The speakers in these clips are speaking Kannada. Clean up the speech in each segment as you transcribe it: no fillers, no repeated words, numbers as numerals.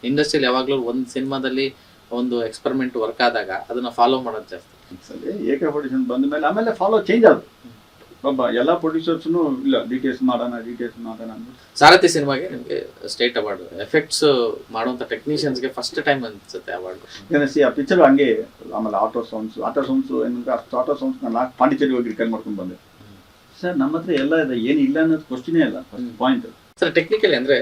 ಇಂಡಸ್ಟ್ರಿಯಲ್ಲಿ ಯಾವಾಗಲೂ ಒಂದು ಸಿನಿಮಾದಲ್ಲಿ ಒಂದು ಎಕ್ಸ್ಪೆರಿಮೆಂಟ್ ವರ್ಕ್ ಆದಾಗ ಅದನ್ನ ಫಾಲೋ ಮಾಡೋದು ಜಾಸ್ತಿ. ಏಕೆ ಪ್ರೊಡ್ಯೂಷನ್ ಬಂದ ಮೇಲೆ ಆಮೇಲೆ ಫಾಲೋ ಚೇಂಜ್ ಆದ್ರು. ಒಬ್ಬ ಎಲ್ಲ ಪ್ರೊಡ್ಯೂಸರ್ಸ್ನು ಇಲ್ಲ ಡಿ ಟಿ ಎಸ್ ಮಾಡೋಣ ಅಂದ್ಬಿಟ್ಟು ಸಾರಥಿ ಸಿನಿಮಾಗೆ ನಿಮಗೆ ಸ್ಟೇಟ್ ಅವಾರ್ಡ್, ಎಫೆಕ್ಟ್ಸ್ ಮಾಡುವಂತ ಟೆಕ್ನಿಷಿಯನ್ಸ್ಗೆ ಫಸ್ಟ್ ಟೈಮ್ ಅನ್ಸುತ್ತೆ ಅವಾರ್ಡ್. ಆ ಪಿಕ್ಚರ್ ಹಂಗೆ. ಆಮೇಲೆ ಆಟೋ ಸೌಂಡ್ಸ್ ಏನಂದ್ರೆ ಅಷ್ಟು ಆಟೋ ಸೌಂಡ್ಸ್ ನಾನು ಪಾಂಡಿಚೇರಿ ಹೋಗಿ ರಿಟರ್ನ್ ಮಾಡ್ಕೊಂಡು ಬಂದೆ. ಸರ್ ನಮ್ಮ ಹತ್ರ ಎಲ್ಲ ಇದೆ, ಏನು ಇಲ್ಲ ಅನ್ನೋದು ಕ್ವಶ್ಚನೇ ಇಲ್ಲ. ಫಸ್ಟ್ ಪಾಯಿಂಟ್ ಸರ್ ಟೆಕ್ನಿಕಲಿ ಅಂದ್ರೆ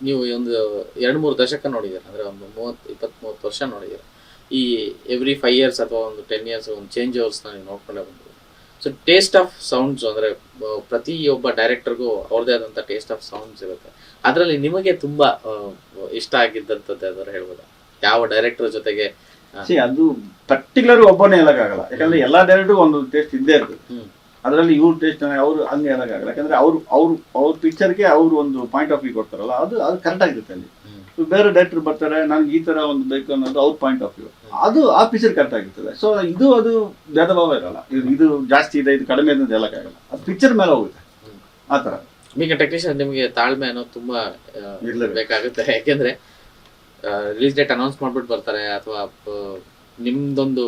ನೀವು ಒಂದು 2-3 ದಶಕ ನೋಡಿದ್ದೀರ, ಅಂದ್ರೆ ಒಂದು 20-30 ವರ್ಷ ನೋಡಿದ್ದೀರ. ಈ ಎವ್ರಿ 5 years ಅಥವಾ ಒಂದು 10 years ಒಂದು ಚೇಂಜ್ ಓವರ್ಸ್ನ ನೀವು ನೋಡ್ಕೊಂಡೇ ಬಂದ್ರು. ಸೊ ಟೇಸ್ಟ್ ಆಫ್ ಸೌಂಡ್ಸ್ ಅಂದ್ರೆ ಪ್ರತಿಯೊಬ್ಬ ಡೈರೆಕ್ಟರ್ಗೂ ಅವ್ರದೇ ಆದಂಥ ಟೇಸ್ಟ್ ಆಫ್ ಸೌಂಡ್ಸ್ ಇರುತ್ತೆ. ಅದರಲ್ಲಿ ನಿಮಗೆ ತುಂಬಾ ಇಷ್ಟ ಆಗಿದ್ದಂಥದ್ದು ಯಾವ್ದಾರು ಹೇಳ್ಬೋದಾ? ಯಾವ ಡೈರೆಕ್ಟರ್ ಜೊತೆಗೆ? ಅದು ಪರ್ಟಿಕ್ಯುಲರ್ ಒಬ್ಬನೇ ಹೇಳಕ್ಕಾಗಲ್ಲ, ಯಾಕಂದ್ರೆ ಎಲ್ಲಾ ಡೈರೆಕ್ಟರ್ ಒಂದು ಟೇಸ್ಟ್ ಇದ್ದೇ ಇರ್ತದೆ. ಅದರಲ್ಲಿ ಇವ್ರ ಟೇಸ್ಟ್ ಅವ್ರು ಹಂಗೆ ಹೇಳಕ್ಕಾಗಲ್ಲ, ಯಾಕಂದ್ರೆ ಅವ್ರ ಪಿಕ್ಚರ್ಗೆ ಅವ್ರು ಒಂದು ಪಾಯಿಂಟ್ ಆಫ್ ವ್ಯೂ ಕೊಡ್ತಾರಲ್ಲ, ಅದು ಕರೆಕ್ಟ್ ಆಗಿರುತ್ತೆ. ಅಲ್ಲಿ ಬೇರೆ ಡೈರೆಕ್ಟರ್ ಬರ್ತಾರೆ, ನನ್ಗೆ ಈ ತರ ಒಂದು ಬೇಕು ಅನ್ನೋದು ಅವ್ರ ಪಾಯಿಂಟ್ ಆಫ್ ವ್ಯೂ, ಅದು ಆ ಪಿಕ್ಚರ್ ಕರೆಕ್ಟ್ ಆಗಿರ್ತದೆ. ಸೊ ಅದು ಭೇದ ಭಾವ ಇರಲ್ಲ, ಇದು ಜಾಸ್ತಿ ಇದೆ ಇದು ಕಡಿಮೆ ಇದೆ ಅಂತ ಹೇಳಕ್ಕಾಗಲ್ಲ, ಅದು ಪಿಕ್ಚರ್ ಮೇಲೆ ಹೋಗುತ್ತೆ ಆ ತರ. ಈಗ ಟೆಕ್ನಿಷಿಯನ್ ನಿಮಗೆ ತಾಳ್ಮೆ ಅನ್ನೋದು ತುಂಬಾ ಬೇಕಾಗುತ್ತೆ, ಯಾಕೆಂದ್ರೆ ರಿಲೀಸ್ ಡೇಟ್ ಅನೌನ್ಸ್ ಮಾಡ್ಬಿಟ್ಟು ಬರ್ತಾರೆ, ಅಥವಾ ನಿಮ್ದೊಂದು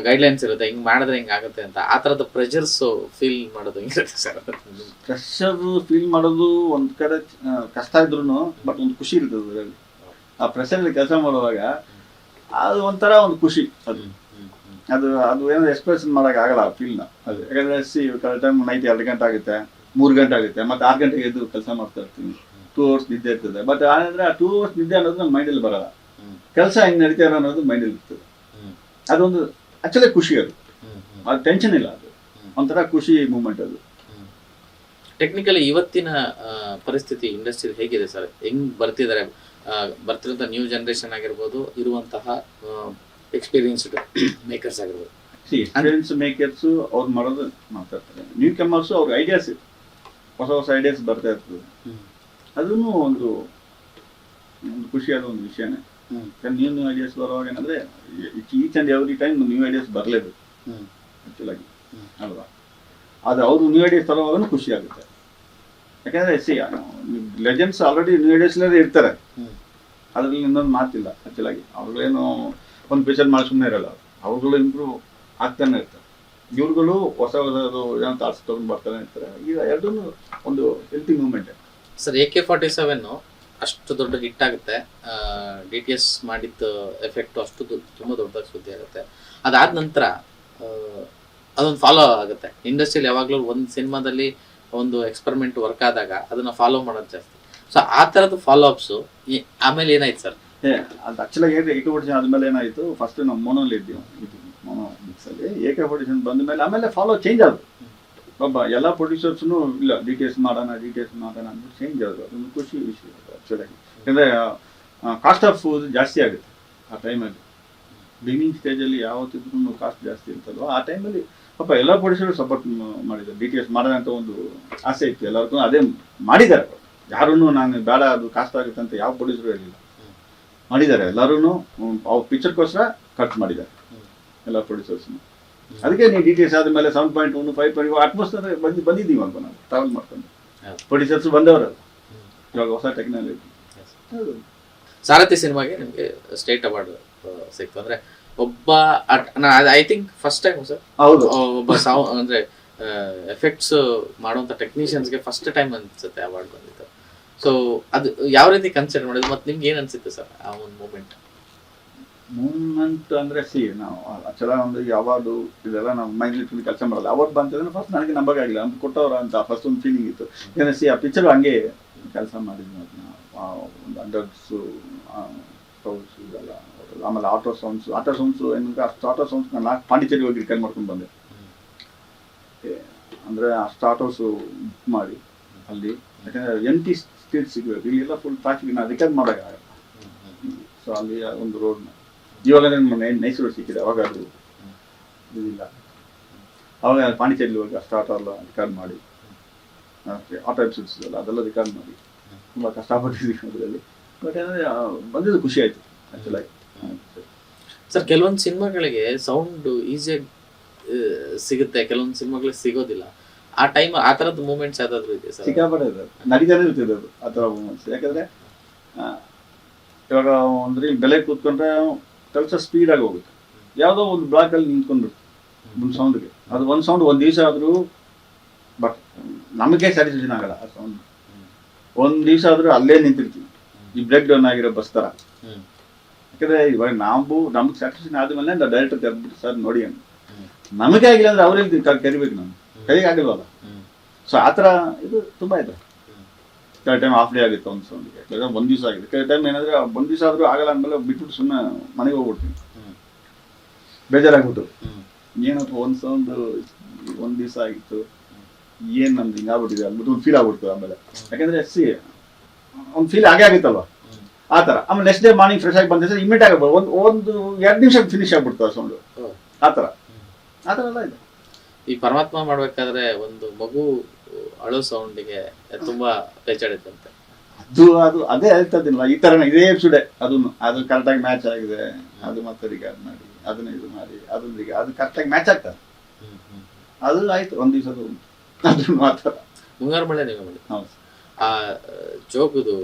ಗೈಡ್ಲೈನ್ಸ್ ಇರುತ್ತೆ, ಹಿಂಗ್ ಮಾಡಿದ್ರೆ ಹಿಂಗ್ ಆಗುತ್ತೆ ಅಂತ. ಆ ತರದ ಪ್ರೆಷರ್ಸ್ ಫೀಲ್ ಮಾಡೋದು ಹೆಂಗಿರುತ್ತೆ ಸರ್? ಪ್ರೆಷರ್ ಫೀಲ್ ಮಾಡೋದು ಒಂದ್ ಕಡೆ ಕಷ್ಟ ಇದ್ರು, ಬಟ್ ಒಂದು ಖುಷಿ ಇರ್ತದೆ ಅದರಲ್ಲಿ. ಆ ಪ್ರೆಷರ್ ಕೆಲಸ ಮಾಡುವಾಗ ಅದು ಒಂಥರ ಒಂದು ಖುಷಿ. ಅದು ಏನೋ ಎಕ್ಸ್ಪ್ರೆಷನ್ ಮಾಡಕ್ ಆಗಲ್ಲ ಆ ಫೀಲ್ನ. ಅದು ಯಾಕಂದ್ರೆ ಕರೆಕ್ಟ್ ಟೈಮ್ ನೈಟ್ 2 ಗಂಟೆ ಆಗುತ್ತೆ, 3 ಗಂಟೆ ಆಗುತ್ತೆ, ಮತ್ತೆ 6 ಗಂಟೆಗೆ ಎದ್ದು ಕೆಲಸ ಮಾಡ್ತಾ ಇರ್ತೀನಿ. 2 hours ನಿದ್ದೆ ಇರ್ತದೆ. ಬಟ್ ಆದ್ರೆ ಆ 2 hours ನಿದ್ದೆ ಅನ್ನೋದು ನಮ್ಮ ಮೈಂಡಲ್ಲಿ ಬರಲ್ಲ, ಕೆಲಸ ಹೆಂಗ್ ನಡೀತಾ ಅನ್ನೋದು ಮೈಂಡಲ್ಲಿ ಇರ್ತದೆ. ಅದೊಂದು ಆಕ್ಚುಲಿ ಖುಷಿ, ಅದು ಟೆನ್ಷನ್ ಇಲ್ಲ, ಅದು ಒಂಥರ ಖುಷಿ ಮೂಮೆಂಟ್. ಅದು ಟೆಕ್ನಿಕಲಿ ಇವತ್ತಿನ ಪರಿಸ್ಥಿತಿ ಇಂಡಸ್ಟ್ರಿ ಹೇಗಿದೆ ಸರ್? ಹೆಂಗ್ ಬರ್ತಿರೋಂಥ ನ್ಯೂ ಜನರೇಷನ್ ಆಗಿರ್ಬೋದು, ಇರುವಂತಹ ಎಕ್ಸ್ಪೀರಿಯನ್ಸ್ಡ್ ಮೇಕರ್ಸ್ ಆಗಿರ್ಬೋದು. ಎಕ್ಸ್ಪೀರಿಯನ್ಸ್ ಮೇಕರ್ಸ್ ಅವ್ರು ಮಾಡೋದು ಮಾತಾಡ್ತಾರೆ, ನ್ಯೂ ಕಮರ್ಸ್ ಅವ್ರ ಐಡಿಯಾಸ್, ಹೊಸ ಐಡಿಯಾಸ್ ಬರ್ತಾ ಇರ್ತದೆ. ಅದನ್ನು ಒಂದು ಖುಷಿಯಾದ ಒಂದು ವಿಷಯನೇ. ನ್ಯೂ ಐಡಿಯಾಸ್ ಬರುವಾಗ ಏನಂದ್ರೆ each and every time new ideas ಬರಲೇಬೇಕು ಆಕ್ಚುಲಾಗಿ ಅಲ್ವಾ. ಅದು ಅವರು ನ್ಯೂ ಐಡಿಯಾಸ್ ತರುವಾಗ ಖುಷಿ ಆಗುತ್ತೆ. ಯಾಕಂದ್ರೆ ಲೆಜೆಂಡ್ಸ್ ಆಲ್ರೆಡಿ ನ್ಯೂ ಐಡಿಯಾಸ್ಲೇ ಇರ್ತಾರೆ, ಅದರಲ್ಲಿ ಇನ್ನೊಂದು ಮಾತಿಲ್ಲ ಆಕ್ಚುಲಾಗಿ. ಅವ್ರುಗಳೇನು ಒಂದು ಪಿಕ್ಚರ್ ಮಾಡಿ ಸುಮ್ಮನೆ ಇರಲ್ಲ, ಅವ್ರುಗಳು ಇಂಪ್ರೂವ್ ಆಗ್ತಾನೆ ಇರ್ತಾರೆ. ಇವ್ರುಗಳು ಹೊಸದು ಏನೋ ಥಾಟ್ಸ್ ತಗೊಂಡು ಬರ್ತಾನೆ ಇರ್ತಾರೆ. ಈಗ ಎರಡೂ ಒಂದು ಹೆಲ್ತಿ ಮೂವ್ಮೆಂಟ್. ಸರ್ AK-47 ಅಷ್ಟು ದೊಡ್ಡ ಹಿಟ್ ಆಗುತ್ತೆ, DTS ಮಾಡಿದ್ದು ಎಫೆಕ್ಟ್ ಅಷ್ಟು ತುಂಬ ದೊಡ್ಡದಾಗಿ ಸುದ್ದಿ ಆಗುತ್ತೆ. ಅದಾದ ನಂತರ ಅದೊಂದು ಫಾಲೋ ಆಗುತ್ತೆ. ಇಂಡಸ್ಟ್ರಿಯಲ್ಲಿ ಯಾವಾಗಲೂ ಒಂದು ಸಿನಿಮಾದಲ್ಲಿ ಒಂದು ಎಕ್ಸ್ಪೆರಿಮೆಂಟ್ ವರ್ಕ್ ಆದಾಗ ಅದನ್ನ ಫಾಲೋ ಮಾಡೋದು ಜಾಸ್ತಿ. ಸೊ ಆ ಥರದ್ದು ಫಾಲೋ ಅಪ್ಸು ಆಮೇಲೆ ಏನಾಯ್ತು ಸರ್? ಅದು ಆಕ್ಚುಲಾಗಿ AK-47 ಆದ್ಮೇಲೆ ಏನಾಯ್ತು, ಫಸ್ಟ್ ನಾವು ಮೋನೋಲ್ಲಿ ಇದ್ದೀವಿ, ಮೋನೋ ಮಿಕ್ಸಲ್ಲಿ. AK-47 ಬಂದ ಮೇಲೆ ಆಮೇಲೆ ಫಾಲೋ ಚೇಂಜ್ ಆದ್ರು. ಒಬ್ಬ ಎಲ್ಲ ಪ್ರೊಡ್ಯೂಸರ್ಸ್ನು ಇಲ್ಲ ಡಿ ಟಿ ಎಸ್ ಮಾಡೋಣ ಅಂದ್ಬಿಟ್ಟು ಚೇಂಜ್ ಆದ್ರು. ಅದೊಂದು ಖುಷಿ ವಿಷಯ ಆಕ್ಚುಲಾಗಿ. ಯಾಕಂದ್ರೆ ಕಾಸ್ಟ್ ಆಫ್ ಜಾಸ್ತಿ ಆಗುತ್ತೆ ಆ ಟೈಮಲ್ಲಿ. ಬಿಗಿನಿಂಗ್ ಸ್ಟೇಜಲ್ಲಿ ಯಾವತ್ತಿದ್ರು ಕಾಸ್ಟ್ ಜಾಸ್ತಿ ಇರ್ತಲ್ವ, ಆ ಟೈಮಲ್ಲಿ ಪಾಪ ಎಲ್ಲ ಪ್ರೊಡ್ಯೂಸರ್ ಸಪೋರ್ಟ್ ಮಾಡಿದ್ದಾರೆ. ಡಿ ಟಿ ಎಸ್ ಮಾಡೋಣ ಅಂತ ಒಂದು ಆಸೆ ಇತ್ತು ಎಲ್ಲರಿಗೂ, ಅದೇ ಮಾಡಿದ್ದಾರೆ. ಯಾರೂ ನಾನು ಬೇಡ ಅದು ಕಾಸ್ಟ್ ಆಗುತ್ತೆ ಅಂತ ಯಾವ ಪ್ರೊಡ್ಯೂಸರು ಹೇಳಿಲ್ಲ, ಮಾಡಿದ್ದಾರೆ. ಎಲ್ಲರೂ ಅವ್ರ ಪಿಕ್ಚರ್ಗೋಸ್ಕರ ಖರ್ಚು ಮಾಡಿದ್ದಾರೆ ಎಲ್ಲ ಪ್ರೊಡ್ಯೂಸರ್ಸ್ನು. ಅದಕ್ಕೆ ನೀವು ಡಿ ಟಿ ಎಸ್ ಆದಮೇಲೆ 7.1 5 ಅಟ್ಮೋಸ್ಫಿಯರ್ ಬಂದಿದ್ದೀವಿ ಅಲ್ವ, ನಾವು ಟ್ರಾವೆಲ್ ಮಾಡ್ಕೊಂಡು ಪ್ರೊಡ್ಯೂಸರ್ಸ್ ಬಂದವರಲ್ಲ ಇವಾಗ ಹೊಸ ಟೆಕ್ನಾಲಜಿ. ಸಾರಥಿ ಸಿನಿಮಾಗೆ ನಿಮಗೆ ಸ್ಟೇಟ್ ಅವಾರ್ಡ್ ಸಿಕ್ತು, ಅಂದ್ರೆ ಒಬ್ಬ I think first time sir. ಹೌದು, ಒಬ್ಬ ಅಂದ್ರೆ ಎಫೆಕ್ಟ್ಸ್ ಮಾಡುವಂತ ಟೆಕ್ನಿಷಿಯನ್ಸ್ಗೆ ಫಸ್ಟ್ ಟೈಮ್ ಅನ್ಸುತ್ತೆ ಅವಾರ್ಡ್ ಬಂದಿತ್ತು. ಸೊ ಅದು ಯಾವ ರೀತಿ ಕನ್ಸಿಡರ್ ಮಾಡಿದ್ರು, ಮತ್ತೆ ನಿಮ್ಗೆ ಏನ್ ಅನ್ಸುತ್ತೆ ಸರ್ ಆ ಒಂದು ಮೂಮೆಂಟ್ ಅಂದ್ರೆ ನಾವು ಆಕ್ಚುಲ ಒಂದು ಅವಾರ್ಡು ಇದೆಲ್ಲ ನಾವು ಮೈಂಡ್ ಇಟ್ಕೊಂಡು ಕೆಲಸ ಮಾಡಲ್ಲ. ಅವಾರ್ಡ್ ಬಂತಂದ್ರೆ ಫಸ್ಟ್ ನನಗೆ ನಂಬಕ್ಕಾಗಿಲ್ಲ, ಅಂತ ಕೊಟ್ಟವ್ರ ಅಂತ ಫಸ್ಟ್ ಒಂದು ಫೀಲಿಂಗ್ ಇತ್ತು. ಏನೇ ಆ ಪಿಕ್ಚರ್ ಹಂಗೆ ಕೆಲಸ ಮಾಡಿದ್ವಿ, ಅದನ್ನ ಒಂದು ಅಂಡರ್ಸು ಇದೆಲ್ಲ. ಆಮೇಲೆ ಆಟೋ ಸೌಂಡ್ಸ್ ಏನಂದ್ರೆ ಅಷ್ಟು ಆಟೋ ಸೌಂಡ್ಸ್ ನಾನು ಪಾಂಡಿಚೇರಿ ಹೋಗಿ ರಿಟರ್ನ್ ಮಾಡ್ಕೊಂಡು ಬಂದೆ. ಅಂದ್ರೆ ಅಷ್ಟು ಆಟೋಸು ಬುಕ್ ಮಾಡಿ ಅಲ್ಲಿ, ಯಾಕಂದ್ರೆ ಎಂಟಿ ಸ್ಟ್ರೀಟ್ ಸಿಗಬೇಕು, ಇಲ್ಲೆಲ್ಲ ಫುಲ್ ಟ್ರಾಫಿಕ್ ನಾನು ರಿಟರ್ನ್ ಮಾಡೋಕ್ಕಾಗಲ್ಲ. ಸೊ ಅಲ್ಲಿ ಒಂದು ರೋಡ್ನ ಇವಾಗ ನೈಸ್ ರೋಡ್ ಸಿಕ್ಕಿದೆ, ಅವಾಗ ಅದು ಇದಿಲ್ಲ. ಅವಾಗ ಪಾಂಡಿಚೇರಿ ಹೋಗಿ ಅಷ್ಟು ಆಟೋ ಎಲ್ಲ ರಿಕಾರ್ಡ್ ಮಾಡಿ, ಆಟೋ ಎಪಿಸೋಡ್ಸ್ ಇದೆಲ್ಲ ಅದೆಲ್ಲ ರಿಕಾರ್ಡ್ ಮಾಡಿ ತುಂಬ ಕಷ್ಟಪಟ್ಟಿದ್ದೀವಿ ಅದರಲ್ಲಿ. ಬಟ್ ಏನಂದರೆ ಬಂದಿದ್ದು ಖುಷಿ ಆಯಿತು ಆ್ಯಕ್ಚುಲಾಗಿ. ಸರ್ ಕೆಲವೊಂದು ಸಿನಿಮಾಗಳಿಗೆ ಸೌಂಡ್ ಈಸಿಯಾಗಿ ಸಿಗುತ್ತೆ, ಕೆಲವೊಂದು ಸಿನಿಮಾಗಳಿಗೆ ಸಿಗೋದಿಲ್ಲ. ಆ ಟೈಮ್ ಆ ಥರದ್ದು ಮೂಮೆಂಟ್ಸ್ ಯಾವ್ದಾದ್ರು ಇದೆ ಸರ್? ಸಿಕ್ಕಾಪಟ್ಟೆ ಇದೆ, ನಡೀತಾನೆ ಇರ್ತದೆ ಅದು ಆ ಥರ ಮೂಮೆಂಟ್ಸ್. ಯಾಕಂದರೆ ಇವಾಗ ಅಂದ್ರೆ ಇಲ್ಲಿ ಬೆಲೆ ಕೂತ್ಕೊಂಡ್ರೆ ಕೆಲಸ ಸ್ಪೀಡಾಗಿ ಹೋಗುತ್ತೆ. ಯಾವುದೋ ಒಂದು ಬ್ಲಾಕಲ್ಲಿ ನಿಂತ್ಕೊಂಡ್ರು ಒಂದು ಸೌಂಡ್ಗೆ, ಅದು ಒಂದು ಸೌಂಡ್ ಒಂದು ದಿವಸ ಆದರೂ ಬಟ್ ನಮಗೆ ಸ್ಯಾಟಿಸ್ಫ್ಯಾಕ್ಷನ್ ಆಗಲ್ಲ ಆ ಸೌಂಡ್. ಒಂದು ದಿವಸ ಆದರೂ ಅಲ್ಲೇ ನಿಂತಿರ್ತೀವಿ ಈ ಬ್ರೇಕ್ ಡೌನ್ ಆಗಿರೋ ಬಸ್ ಥರ. ಯಾಕಂದರೆ ಇವಾಗ ನಮ್ಗೆ ಸ್ಯಾಟಿಸ್ಫ್ಯಾಕ್ಷನ್ ಆದಮೇಲೆ ನಾವು ಡೈರೆಕ್ಟರ್ ಕರೆದ್ಬಿಟ್ಟು ಸರ್ ನೋಡಿ ಅಂತ. ನಮಗೆ ಆಗಿಲ್ಲ ಅಂದರೆ ಅವ್ರಲ್ಲಿ ಕರಿಬೇಕು, ನಾವು ಕೈಗೆ ಆಗಿಲ್ವಲ್ಲ. ಸೊ ಆ ಥರ ಇದು ತುಂಬ ಇದೆ. ಕೆಲವು ಟೈಮ್ ಹಾಫ್ ಡೇ ಆಗುತ್ತೆ ಒಂದು ಸೌಂಡಿಗೆ, ಕೆಲವು ಒಂದು ದಿವಸ ಆಗಿದೆ. ಕೆಲವು ಟೈಮ್ ಏನಾದರೆ ಒಂದು ದಿವಸ ಆದರೂ ಆಗಲ್ಲ ಅಂದಮೇಲೆ ಬಿಟ್ಬಿಟ್ಟು ಸುಮ್ಮನೆ ಮನೆಗೆ ಹೋಗ್ಬಿಡ್ತೀನಿ ಬೇಜಾರಾಗ್ಬಿಟ್ಟು. ಏನಪ್ಪ ಒಂದು ಸೌಂಡ್ ಒಂದು ದಿವಸ ಆಗಿತ್ತು, ಏನು ನಮ್ದು ಹಿಂಗಾಗ್ಬಿಟ್ಟಿದೆ ಅಂದ್ಬಿಟ್ಟು ಒಂದು ಫೀಲ್ ಆಗ್ಬಿಡ್ತು ಆಮೇಲೆ. ಯಾಕಂದರೆ ಒಂದು ಫೀಲ್ ಆಗೇ ಆಗುತ್ತಲ್ವ ಆ ಥರ. ಆಮೇಲೆ ನೆಕ್ಸ್ಟ್ ಡೇ ಮಾರ್ನಿಂಗ್ ಫ್ರೆಶ್ ಆಗಿ ಬಂದ ಇಮಿಡಿಯೇಟ್ ಆಗ್ಬೋದು, ಒಂದು 2 ನಿಮಿಷ ಫಿನಿಶ್ ಆಗ್ಬಿಡ್ತು ಆ ಸೌಂಡು. ಆ ಥರ ಎಲ್ಲ ಇದೆ. ಈ ಪರಮಾತ್ಮ ಮಾಡ್ಬೇಕಾದ್ರೆ ಒಂದು ಮಗು ಅಳೋ ಸೌಂಡಿಗೆ ತುಂಬಾ ಪೇಚಾಡಿತ್ತಂತೆ. ಅದು ಅದೇ ಹೇಳ್ತದಿಲ್ಲ, ಈ ತರ ಇದೇ ಎಪಿಸೋಡೆ ಅದು ಕರೆಕ್ಟಾಗಿ ಮ್ಯಾಚ್ ಆಗಿದೆ. ಅದು ಮತ್ತೆ ರಿಗಾರ್ಡ್ ಮಾಡಿ ಅದನ್ನ ಇದು ಮಾಡಿ ಅದೊಂದಿಗೆ ಅದು ಕರೆಕ್ಟಾಗಿ ಮ್ಯಾಚ್ ಆಗ್ತದೆ. ಅದು ಆಯ್ತು ಒಂದು ದಿವಸದ ಅದನ್ನು ಮಾತ್ರ ಮುಂಗಾರು ಮಳೆ ನೀವು ಮಾಡಿ ಹೌದು. ಆ ಜೋಗುದು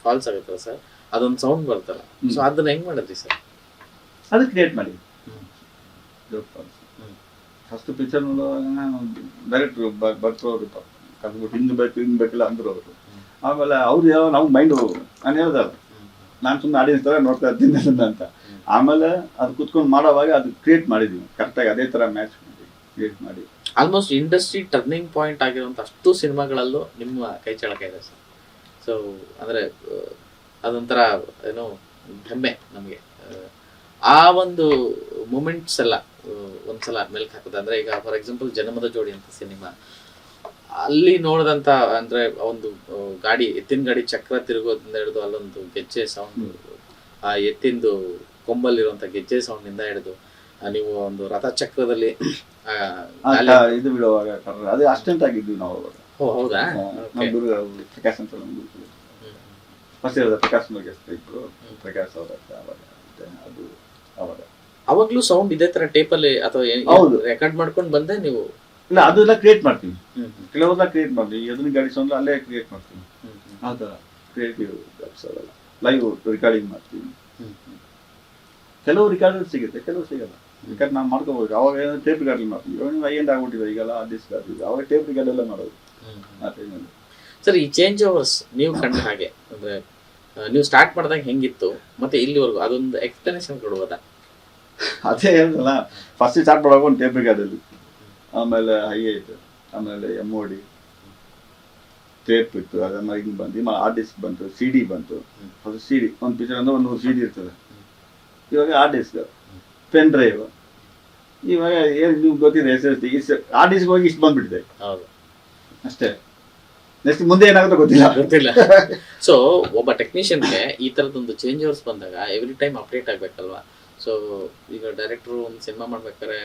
ಫಾಲ್ಸ್ ಆಗುತ್ತಲ್ಲ ಸರ್, ಅದೊಂದು ಸೌಂಡ್ ಬರ್ತಲ್ಲ, ಸೊ ಅದನ್ನ ಹೆಂಗ್ ಮಾಡಿದ್ರಿ ಸರ್? ಅದು ಕ್ರಿಯೇಟ್ ಮಾಡಿ ಫಸ್ಟ್ ಪಿಕ್ಚರ್ ಡೈರೆಕ್ಟ್ರು ಬರ್ತವ್ರು ಕಲ್ತ್ಬಿಟ್ಟು ಹಿಂಗೆ ಬೇಕಿಲ್ಲ ಅಂದ್ರು ಅವರು. ಆಮೇಲೆ ಅವ್ರು ಯಾವ ನಮ್ಗೆ ಮೈಂಡು ನಾನು ಹೇಳ್ದಲ್ಲ, ನಾನು ಸುಮ್ಮನೆ ಆಡಿಯನ್ಸ್ ಥರ ನೋಡ್ತಾ ಇರ್ತೀನಿ ಅಂತ. ಆಮೇಲೆ ಅದು ಕುತ್ಕೊಂಡು ಮಾಡೋವಾಗ ಅದು ಕ್ರಿಯೇಟ್ ಮಾಡಿದ್ವಿ ಕರೆಕ್ಟಾಗಿ ಅದೇ ಥರ ಮ್ಯಾಚ್ ಮಾಡಿ ಕ್ರಿಯೇಟ್ ಮಾಡಿ. ಆಲ್ಮೋಸ್ಟ್ ಇಂಡಸ್ಟ್ರಿ ಟರ್ನಿಂಗ್ ಪಾಯಿಂಟ್ ಆಗಿರುವಂಥ ಅಷ್ಟು ಸಿನಿಮಾಗಳಲ್ಲೂ ನಿಮ್ಮ ಕೈ ಚಳಕ ಇದೆ ಸರ್. ಸೊ ಅಂದರೆ ಅದೊಂಥರ ಏನೋ ಹೆಮ್ಮೆ ನಮಗೆ. ಆ ಒಂದು ಮೂಮೆಂಟ್ಸ್ ಎಲ್ಲ ಒಂದ್ಸಲ ಮೆಲ್ಕ್ ಹಾಕುತ್ತೆ. ಅಂದರೆ ಈಗ ಫಾರ್ ಎಕ್ಸಾಂಪಲ್ ಜನ್ಮದ ಜೋಡಿ ಅಂತ ಸಿನಿಮಾ, ಅಲ್ಲಿ ನೋಡಿದಂಥ ಅಂದರೆ ಒಂದು ಗಾಡಿ ಎತ್ತಿನ ಗಾಡಿ ಚಕ್ರ ತಿರುಗೋದ್ರಿಂದ ಹಿಡಿದು ಅಲ್ಲೊಂದು ಗೆಜ್ಜೆ ಸೌಂಡ್, ಆ ಎತ್ತಿಂದು ಕೊಂಬಲ್ಲಿರುವಂಥ ಗೆಜ್ಜೆ ಸೌಂಡಿಂದ ಹಿಡಿದು ನೀವು ಒಂದು ರಥಚಕ್ರದಲ್ಲಿ ಇದು ಬಿಡುವಾಗ ಅದೇ ಅಷ್ಟೆಂಟ್ ಆಗಿದ್ವಿ ನಾವು. ಓ ಹೌದಾ? ಪ್ರಕಾಶ್ ಅಂತ ಫಸ್ಟ್ ಹೇಳಿದ ಪ್ರಕಾಶ್ ಇದ್ರು, ಪ್ರಕಾಶ್ ಅವರ ಅದು ಅವಾಗ ಅವಾಗ್ಲೂ ಸೌಂಡ್ ಇದೇ ತರ ಟೇಪಲ್ಲಿ ಅಥವಾ ರೆಕಾರ್ಡ್ ಮಾಡ್ಕೊಂಡು ಬಂದೆ ನೀವು? ಇಲ್ಲ, ಅದೆಲ್ಲ ಕ್ರಿಯೇಟ್ ಮಾಡ್ತೀವಿ, ಕೆಲವೆಲ್ಲ ಕ್ರಿಯೇಟ್ ಮಾಡ್ತೀವಿ. ಎದನ್ನ ಗಾಡಿ ಸೌಂಡ್ ಅಲ್ಲೇ ಕ್ರಿಯೇಟ್ ಮಾಡ್ತೀವಿ. ಆ ಥರ ಕ್ರಿಯೇಟಿವ್ ಅವೆಲ್ಲ ಲೈವ್ ರಿಕಾರ್ಡಿಂಗ್ ಮಾಡ್ತೀವಿ. ಕೆಲವು ರಿಕಾರ್ಡ್ ಸಿಗುತ್ತೆ, ಕೆಲವು ಸಿಗಲ್ಲ. ರಿಕಾರ್ಡ್ ನಾವು ಮಾಡ್ಕೋಬೋದು. ಅವಾಗ ಏನೋ ಟೇಪ್ ರಿಕಾರ್ಡ್ ಮಾಡ್ತೀವಿ. ಇವಾಗ ಐಎಂಡ್ ಆಗ್ಬಿಟ್ಟಿದೆ ಈಗೆಲ್ಲ ಡಿಸ್ಕ್ ಆಗ್ತಿದೆ. ಅವಾಗ ಟೇಪ್ ರಿಕಾರ್ಡ್ ಎಲ್ಲ ಮಾಡೋದು ಆ ಟೈಮಲ್ಲಿ. ಸರ್, ಈ ಚೇಂಜ್ ಓವರ್ಸ್ ನೀವು ಕಂಡ ಹಾಗೆ ಅಂದ್ರೆ ನೀವು ಸ್ಟಾರ್ಟ್ ಮಾಡಿದಾಗ ಹೆಂಗಿತ್ತು ಮತ್ತೆ ಇಲ್ಲಿವರೆಗೂ ಅದೊಂದು ಎಕ್ಸ್ಪ್ಲನೇಷನ್ ಕೊಡ್ಬೋದಾ? ಅದೇ ಹೇಳ್ದಲ್ಲ, ಫಸ್ಟ್ ಸ್ಟಾರ್ಟ್ ಮಾಡುವಾಗ ಒಂದು ಟೇಪ್ ರಿಕಾರ್ಡಲ್ಲಿ, ಆಮೇಲೆ ಹೈ ಆಯಿತು, ಆಮೇಲೆ MOD ಟೇಪ್ ಇತ್ತು, ಅದನ್ನು ಹಿಂಗೆ ಬಂದು ಆರ್ ಡಿಸ್ಕ್ ಬಂತು, CD ಬಂತು. ಅದು CD ಒಂದು ಪಿಕ್ಚರ್ ಅಂದ್ರೆ 100 CD ಇರ್ತದೆ. ಇವಾಗ ಆರ್ ಡಿಸ್ಕ್, ಪೆನ್ ಡ್ರೈವ್. ಇವಾಗ ಏನು ನಿಮ್ಗೆ ಗೊತ್ತಿದೆ ಆರ್ ಡಿಸ್ಕ್ ಹೋಗಿ ಇಷ್ಟು ಬಂದ್ಬಿಟ್ಟಿದೆ ಅಷ್ಟೇ. ನೆಕ್ಸ್ಟ್ ಮುಂದೆ ಏನಾಗುತ್ತೋ ಗೊತ್ತಿಲ್ಲ. ಸೊ ಒಬ್ಬ ಟೆಕ್ನಿಷಿಯನ್ಗೆ ಈ ಥರದೊಂದು ಚೇಂಜ್ ಓವರ್ಸ್ ಬಂದಾಗ ಎವ್ರಿ ಟೈಮ್ ಅಪ್ಡೇಟ್ ಆಗಬೇಕಲ್ವಾ? ಸೊ ಈಗ ಡೈರೆಕ್ಟ್ರು ಒಂದು ಸಿನಿಮಾ ಮಾಡ್ಬೇಕಾದ್ರೆ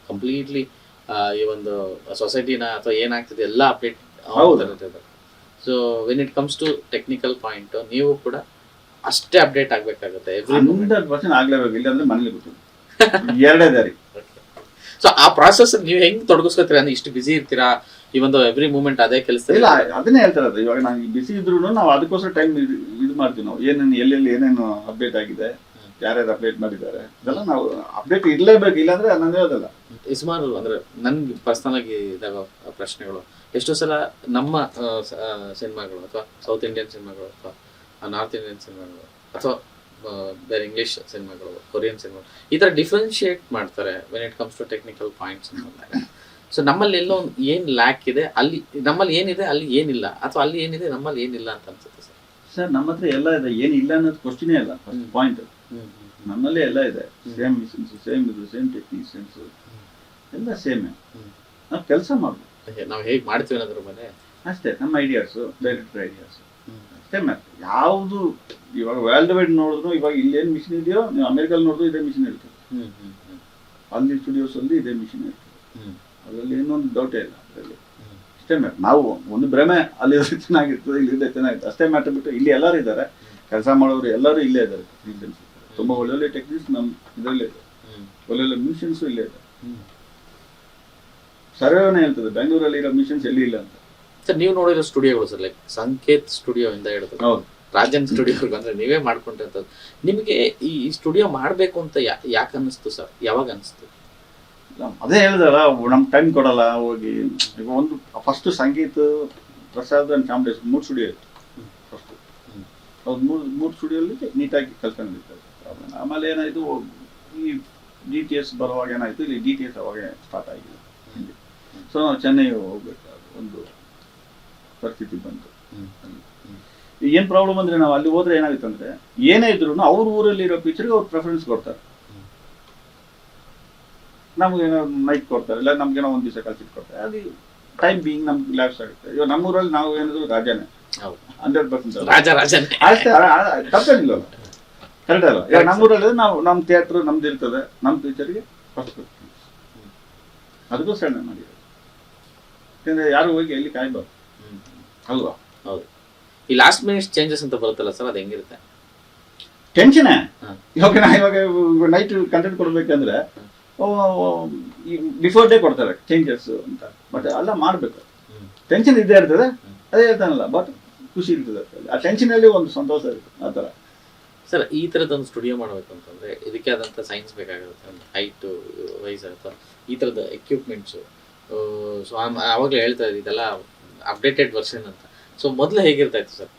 ಕಂಪ್ಲೀಟ್ಲಿ ಈ ಒಂದು ಸೊಸೈಟಿನ ಅಥವಾ ಏನಾಗ್ತಿದೆ ಎಲ್ಲ ಅಪ್ಡೇಟ್ ಇರ್ತದೆ. So when it comes to technical point ನೀವು ಕೂಡ ಅಷ್ಟೇ ಅಪ್ಡೇಟ್ ಆಗಬೇಕಾಗುತ್ತೆ. 100% ಆಗ್ಲೇಬೇಕು, ಇಲ್ಲಾಂದ್ರೆ ಮನೇಲಿ ಗೊತ್ತಿಲ್ಲ. ಎರಡೇ ದಾರಿ. ಸೊ ಆ ಪ್ರಾಸೆಸ್ ನೀವು ಹೆಂಗ್ ತೊಡಗಿಸ್ಕೊತೀರಾ? ಅಂದ್ರೆ ಇಷ್ಟು ಬಿಸಿ ಇರ್ತೀರಾ, ಈ ಒಂದು ಎವ್ರಿ ಮೂಮೆಂಟ್ ಅದೇ ಕೆಲಸ? ಇಲ್ಲ, ಅದನ್ನೇ ಹೇಳ್ತಾರದು. ಇವಾಗ ನಾನು ಬಿಸಿ ಇದ್ರು ನಾವು ಅದಕ್ಕೋಸ್ಕರ ಟೈಮ್ ಇದು ಮಾಡ್ತೀವಿ. ನಾವು ಏನೇನು ಎಲ್ಲೆಲ್ಲಿ ಏನೇನು ಅಪ್ಡೇಟ್ ಆಗಿದೆ, ಯಾರ್ಯಾರು ಅಪ್ಡೇಟ್ ಮಾಡಿದ್ದಾರೆ, ಇದೆಲ್ಲ ನಾವು ಅಪ್ಡೇಟ್ ಇರಲೇಬೇಕು. ಇಲ್ಲಾಂದ್ರೆ ನಾನು ಹೇಳೋದಲ್ಲ. ಸುಮಾರು ಅಂದ್ರೆ ನನ್ಗೆ ಪರ್ಸನಲ್ ಆಗಿ ಇದ್ದಾಗ ಪ್ರಶ್ನೆಗಳು, ಎಷ್ಟೋ ಸಲ ನಮ್ಮ ಸಿನಿಮಾಗಳು ಅಥವಾ ಸೌತ್ ಇಂಡಿಯನ್ ಸಿನಿಮಾಗಳು ಅಥವಾ ನಾರ್ತ್ ಇಂಡಿಯನ್ ಸಿನಿಮಾಗಳು ಅಥವಾ ಬೇರೆ ಇಂಗ್ಲಿಷ್ ಸಿನಿಮಾಗಳು, ಕೊರಿಯನ್ ಸಿನಿಮಾಗಳು, ಈ ಥರ ಡಿಫ್ರೆನ್ಶಿಯೇಟ್ ಮಾಡ್ತಾರೆ when it comes to technical points ಅಂದಾಗ. ಸೊ ನಮ್ಮಲ್ಲಿ ಎಲ್ಲೋ ಏನು ಲ್ಯಾಕ್ ಇದೆ, ಅಲ್ಲಿ ನಮ್ಮಲ್ಲಿ ಏನಿದೆ ಅಲ್ಲಿ ಏನಿಲ್ಲ, ಅಥವಾ ಅಲ್ಲಿ ಏನಿದೆ ನಮ್ಮಲ್ಲಿ ಏನಿಲ್ಲ ಅಂತ ಅನ್ಸುತ್ತೆ ಸರ್. ಸರ್, ನಮ್ಮ ಹತ್ರ ಎಲ್ಲ ಇದೆ, ಏನಿಲ್ಲ ಅನ್ನೋದು ಕ್ವಶ್ಚನೇ ಇಲ್ಲ. ಪಾಯಿಂಟ್ ನಮ್ಮಲ್ಲೇ ಎಲ್ಲ ಇದೆ. ಸೇಮ್ ಮಿಷನ್ಸ್, ಸೇಮ್ ಟೆಕ್ನಿಷಿಯನ್ಸ್, ಎಲ್ಲ ಸೇಮೇ. ನಾವು ಕೆಲಸ ಮಾಡ್ಬೋದು. ನಾವು ಹೇಗೆ ಮಾಡ್ತೀವಿ ಅನ್ನೋದ್ರ ಮೇಲೆ ಅಷ್ಟೇ. ನಮ್ಮ ಐಡಿಯಾಸು, ಡೈರೆಕ್ಟರ್ ಐಡಿಯಾಸು ಅಷ್ಟೇ. ಮತ್ತೆ ಯಾವುದು ಇವಾಗ ವರ್ಲ್ಡ್ ವೈಡ್ ನೋಡಿದ್ರು, ಇವಾಗ ಇಲ್ಲೇನು ಮಿಷಿನ್ ಇದೆಯೋ ನೀವು ಅಮೆರಿಕಲ್ಲಿ ನೋಡಿದ್ರು ಇದೇ ಮಿಷಿನ್ ಇರ್ತದೆ. ಅಲ್ಲಿ ಸ್ಟುಡಿಯೋಸಲ್ಲಿ ಇದೇ ಮಿಷಿನ್ ಇರ್ತದೆ. ಅದರಲ್ಲಿ ಏನೊಂದು ಡೌಟೇ ಇಲ್ಲ ಅದರಲ್ಲಿ. ಅಷ್ಟೇ ಮ್ಯಾಟ್. ನಾವು ಒಂದು ಭ್ರಮೆ ಅಲ್ಲಿ ಚೆನ್ನಾಗಿರ್ತದೆ, ಇಲ್ಲಿದೆ ಚೆನ್ನಾಗಿರ್ತದೆ ಅಷ್ಟೇ ಮ್ಯಾಟ್ರ್ ಬಿಟ್ಟು ಇಲ್ಲಿ ಎಲ್ಲರೂ ಇದ್ದಾರೆ, ಕೆಲಸ ಮಾಡೋರು ಎಲ್ಲರೂ ಇಲ್ಲೇ ಇದ್ದಾರೆ. ಟೆಕ್ನಿಷಿಯನ್ಸ್ ತುಂಬ ಒಳ್ಳೊಳ್ಳೆ ಟೆಕ್ನಿಕ್ಸ್ ನಮ್ಮ ಇದರಲ್ಲೇ ಇದೆ, ಒಳ್ಳೊಳ್ಳೆ ಮಿಷನ್ಸು ಇಲ್ಲೇ ಇದೆ. ಸರ್ವೇನೇ ಹೇಳ್ತದೆ ಬೆಂಗಳೂರಲ್ಲಿ ಇರೋ ಮಿಷನ್ಸ್ ಎಲ್ಲಿ ಇಲ್ಲ ಅಂತ. ಸರ್, ನೀವು ನೋಡಿರೋ ಸ್ಟುಡಿಯೋಗಳು ಸರ್, ಲೈಕ್ ಸಂಕೇತ್ ಸ್ಟುಡಿಯೋ ಇಂದ ಹಿಡಿದು ಹೌದು ರಾಜನ್ ಸ್ಟುಡಿಯೋರ್ಗೆ ಅಂದ್ರೆ ನೀವೇ ಮಾಡ್ಕೊಂಡಿರ್ತದ್ದು. ನಿಮಗೆ ಈ ಸ್ಟುಡಿಯೋ ಮಾಡಬೇಕು ಅಂತ ಯಾಕೆ ಅನ್ನಿಸ್ತು ಸರ್? ಯಾವಾಗ ಅನಿಸ್ತು? ಅದೇ ಹೇಳಿದಲ್ಲ, ನಮ್ಗೆ ಟೈಮ್ ಕೊಡಲ್ಲ ಹೋಗಿ. ಈಗ ಒಂದು first Sangeetha, Prasad and Chamaresh 3 studio ಇತ್ತು ಫಸ್ಟ್. ಅವ್ರು ಮೂರು ಸ್ಟುಡಿಯೋಲ್ಲಿ ನೀಟಾಗಿ ಕೆಲಸ ನಡೀತಾರೆ. ಆಮೇಲೆ ಏನಾಯಿತು, ಈ DTS ಬರುವಾಗ ಏನಾಯಿತು, ಇಲ್ಲಿ DTS ಅವಾಗ ಸ್ಟಾರ್ಟ್ ಆಗಿದೆ. ಸೊ ನಾವು ಚೆನ್ನೈ ಹೋಗ್ಬೇಕಾದ ಒಂದು ಪರಿಸ್ಥಿತಿ ಬಂತು. ಏನು ಪ್ರಾಬ್ಲಮ್ ಅಂದರೆ, ನಾವು ಅಲ್ಲಿ ಹೋದ್ರೆ ಏನಾಗುತ್ತೆ ಅಂದರೆ, ಏನೇ ಇದ್ರು ಅವ್ರ ಊರಲ್ಲಿ ಇರೋ ಪಿಕ್ಚರ್ಗೆ ಅವ್ರು ಪ್ರೆಫರೆನ್ಸ್ ಕೊಡ್ತಾರೆ. ನಮಗೇನೋ ನೈಟ್ ಕೊಡ್ತಾರೆ, ಇಲ್ಲ ನಮ್ಗೇನೋ ಒಂದು ದಿವಸ ಕಲ್ಸಿಟ್ಟು ಕೊಡ್ತಾರೆ. ಅದು ಟೈಮ್ ಬೀಯಿಂಗ್ ನಮ್ಗೆ ಲ್ಯಾಬ್ಸ್ ಆಗುತ್ತೆ. ಇವಾಗ ನಮ್ಮೂರಲ್ಲಿ ನಾವು ಏನಾದ್ರು ರಾಜಾನೇ 100% ರಾಜನೇ ಅಷ್ಟೇ, ತಪ್ಪೇನಿಲ್ಲ, ಕರೆಕ್ಟ್ ಅಲ್ಲ. ಇವಾಗ ನಮ್ಮೂರಲ್ಲಿ ನಮ್ಮ ಥಿಯೇಟ್ರ್ ನಮ್ದು ಇರ್ತದೆ, ನಮ್ಮ ಪಿಕ್ಚರ್ಗೆ ಫಸ್ಟ್ ಅದಕ್ಕೂ ಸಣ್ಣ ಮಾಡಿರೋದು. ಯಾಕಂದ್ರೆ ಯಾರು ಹೋಗಿ ಎಲ್ಲಿ ಕಾಯ್ಬಾರ್ದು ಅಲ್ವಾ? ಹೌದು. ಈ ಲಾಸ್ಟ್ ಮಿನಿಟ್ ಚೇಂಜಸ್ ಅಂತ ಬರುತ್ತಲ್ಲ ಸರ್, ಅದು ಹೆಂಗಿರುತ್ತೆ? ಟೆನ್ಷನೇ. ಇವಾಗ ನೈಟ್ ಕಂಟೆಂಟ್ ಕೊಡ್ಬೇಕಂದ್ರೆ ಬಿಫೋರ್ ಡೇ ಕೊಡ್ತಾರೆ ಚೇಂಜಸ್ ಅಂತ, ಬಟ್ ಎಲ್ಲ ಮಾಡ್ಬೇಕು. ಟೆನ್ಷನ್ ಇದ್ದೇ ಇರ್ತದೆ, ಅದೇ ಹೇಳ್ತಾನಲ್ಲ, ಬಟ್ ಖುಷಿ ಇರ್ತದೆ. ಆ ಟೆನ್ಷನಲ್ಲಿ ಒಂದು ಸಂತೋಷ ಇರ್ತದೆ ಆ ಥರ. ಸರ್, ಈ ಥರದ್ದೊಂದು ಸ್ಟುಡಿಯೋ ಮಾಡಬೇಕು ಅಂತಂದರೆ ಇದಕ್ಕೆ ಆದಂಥ ಸೈನ್ಸ್ ಬೇಕಾಗುತ್ತೆ, ಒಂದು ಹೈಟು ವೈಸ್ ಆಗುತ್ತೆ, ಈ ಥರದ ಎಕ್ವಿಪ್ಮೆಂಟ್ಸು. ಸೊ ಆವಾಗಲೇ ಹೇಳ್ತಾ ಇದ್ದೀವಿ ಇದೆಲ್ಲ ಅಪ್ಡೇಟೆಡ್ ವರ್ಷನ್ ಅಂತ. ಸೊ ಮೊದಲು ಹೇಗಿರ್ತಾ ಇತ್ತು ಸರ್?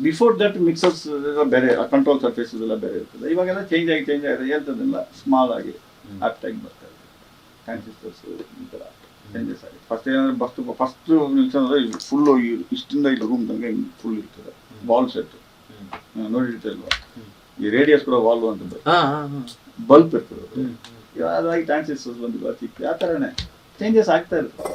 ಬಿಫೋರ್ ದಟ್ ಮಿಕ್ಸರ್ಸ್ ಬೇರೆ, ಕಂಟ್ರೋಲ್ ಸರ್ಫೇಸ್ ಎಲ್ಲ ಬೇರೆ ಇರ್ತದೆ. ಇವಾಗೆಲ್ಲ ಚೇಂಜ್ ಆಗಿ ಹೇಳ್ತದಿಲ್ಲ, ಸ್ಮಾಲ್ ಆಗಿ ಆಪ್ಟಾಗಿ ಬರ್ತಾ ಇದೆ. ಟ್ರಾನ್ಸಿಸ್ಟರ್ಸ್ ಈ ಥರ ಚೇಂಜಸ್ ಆಗಿ. ಫಸ್ಟ್ ಏನಂದ್ರೆ ಫಸ್ಟ್ ನಿಲ್ಸಂದ್ರೆ ಫುಲ್ಲು ಇಷ್ಟಿಂದ ಇಲ್ಲಿ ರೂಮ್ ತನಕ ಫುಲ್ ಇರ್ತದೆ. ವಾಲ್ ಸೆಟ್ ನೋಡಿರ್ತಿಲ್ವಾ, ಈ ರೇಡಿಯಸ್ ಕೂಡ ವಾಲ್ವ್ ಅಂತ ಬಲ್ಬ್ ಇರ್ತದೆ. ಅದಾಗಿ ಟ್ರಾನ್ಸಿಸ್ಟರ್ಸ್ ಬಂದಿಲ್ಲ, ಚಿಕ್ಕ ಆ ಥರನೇ ಚೇಂಜಸ್ ಆಗ್ತಾ ಇರ್ತದೆ.